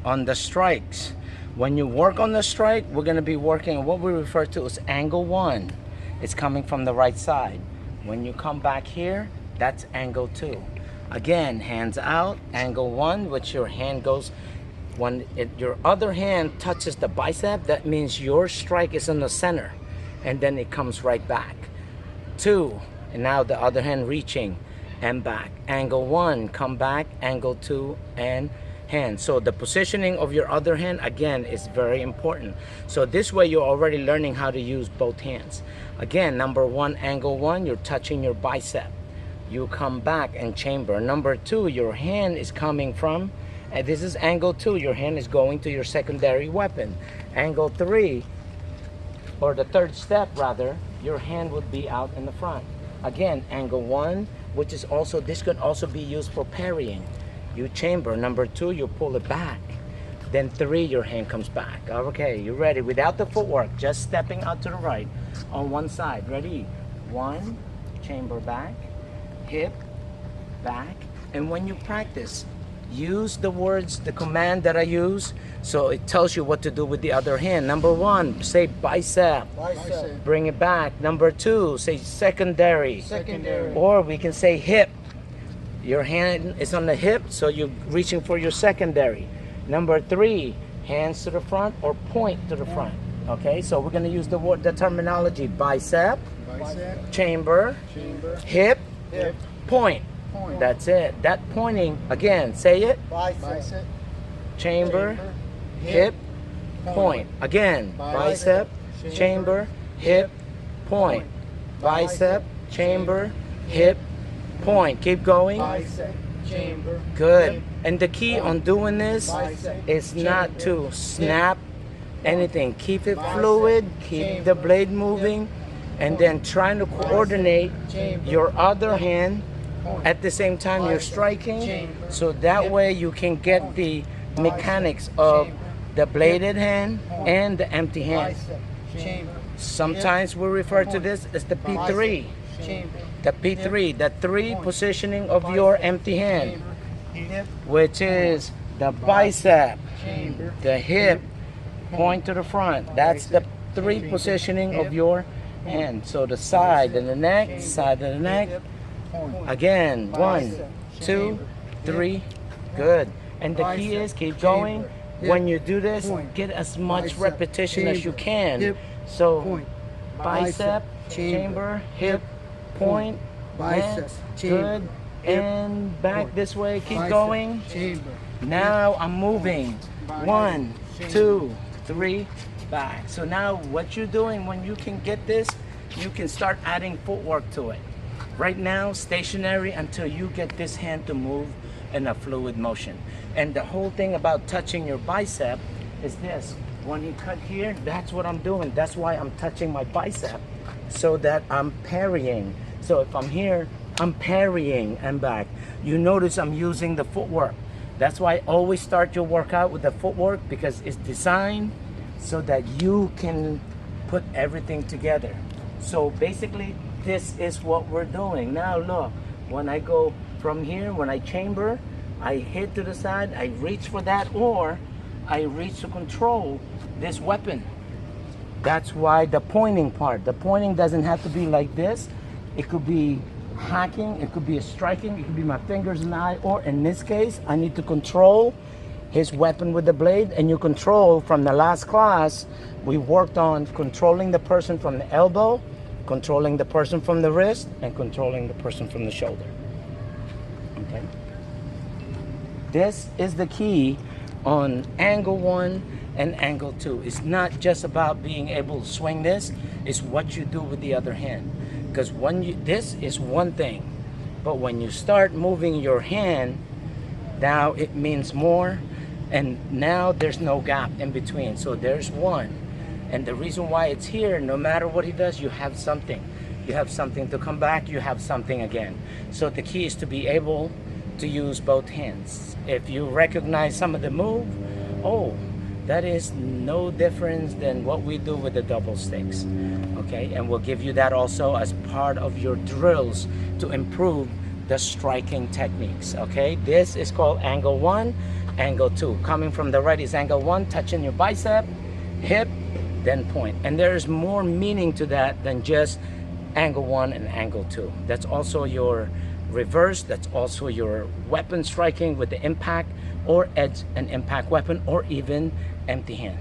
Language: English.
on the strikes. When you work on the strike, we're going to be working on what we refer to as angle 1. It's coming from the right side. When you come back here, that's angle 2. Again, hands out, angle 1, which your hand goes, when your other hand touches the bicep, that means your strike is in the center, and then it comes right back. 2, and now the other hand reaching and back. Angle 1, come back, angle 2, and hand. So the positioning of your other hand, again, is very important. So this way you're already learning how to use both hands. Again, number 1, angle 1, you're touching your bicep. You come back and chamber. Number 2, your hand is coming from, and this is angle 2, your hand is going to your secondary weapon. Angle 3, or the third step rather, your hand would be out in the front. Again, angle 1, which is also, this could also be used for parrying. You chamber. Number 2, you pull it back. Then 3, your hand comes back. Okay, you ready? Without the footwork, just stepping out to the right on one side. Ready? 1, chamber back, hip, back. And when you practice, use the words, the command that I use, so it tells you what to do with the other hand. Number 1, say bicep. Bicep. Bring it back. Number 2, say secondary. Secondary. Or we can say hip. Your hand is on the hip, so you're reaching for your secondary. Number 3, hands to the front or point to the front. Okay, so we're going to use the terminology bicep, Bicep. chamber, Chamber. hip, Hip. point. Point. That's it. That pointing, again, say it. Bicep. Chamber, hip, point. Again, bicep, chamber, hip, point. Bicep, chamber, hip, point. Keep going. Bicep. Chamber. Good. And the key on doing this Bicep. is not to Chamber. snap anything. Keep it fluid, keep the blade moving, and then trying to coordinate your other hand at the same time you're striking, so that way you can get the mechanics of the bladed hand and the empty hand. Bicep. Chamber. Sometimes we refer to this as the P3. Chamber. The P3, the 3 positioning of your empty hand, Hip. which is the bicep, Chamber. the hip, point to the front. That's the 3 positioning of your hand. So the side and the neck, side of the neck. Point. Again, 1, 2, 3, good. And the key is keep going. When you do this, get as much repetition as you can. So bicep, chamber, hip, point, and good. And back this way, keep going. Chamber. Now I'm moving. 1, 2, 3, back. So now what you're doing, when you can get this, you can start adding footwork to it. Right now, stationary until you get this hand to move in a fluid motion. And the whole thing about touching your bicep is this. When you cut here, that's what I'm doing. That's why I'm touching my bicep, so that I'm parrying. So if I'm here, I'm parrying and back. You notice I'm using the footwork. That's why I always start your workout with the footwork, because it's designed so that you can put everything together. So basically, this is what we're doing. Now look, when I go from here, when I chamber, I hit to the side, I reach for that, or I reach to control this weapon. That's why the pointing part. The pointing doesn't have to be like this. It could be hacking, it could be a striking, it could be my fingers and eye, or in this case, I need to control his weapon with the blade. And you control, from the last class, we worked on controlling the person from the elbow, controlling the person from the wrist, and controlling the person from the shoulder. Okay? This is the key on angle 1 and angle 2. It's not just about being able to swing this, it's what you do with the other hand. Because when you, this is one thing, but when you start moving your hand, now it means more, and now there's no gap in between. So there's one. And the reason why it's here, no matter what he does, you have something. You have something to come back, you have something again. So the key is to be able to use both hands. If you recognize some of the move, oh, that is no difference than what we do with the double sticks. Okay, and we'll give you that also as part of your drills to improve the striking techniques, okay? This is called angle 1, angle 2. Coming from the right is angle 1, touching your bicep, hip, then point. And there's more meaning to that than just angle 1 and angle 2. That's also your reverse, that's also your weapon striking with the impact or edge and impact weapon, or even empty hand.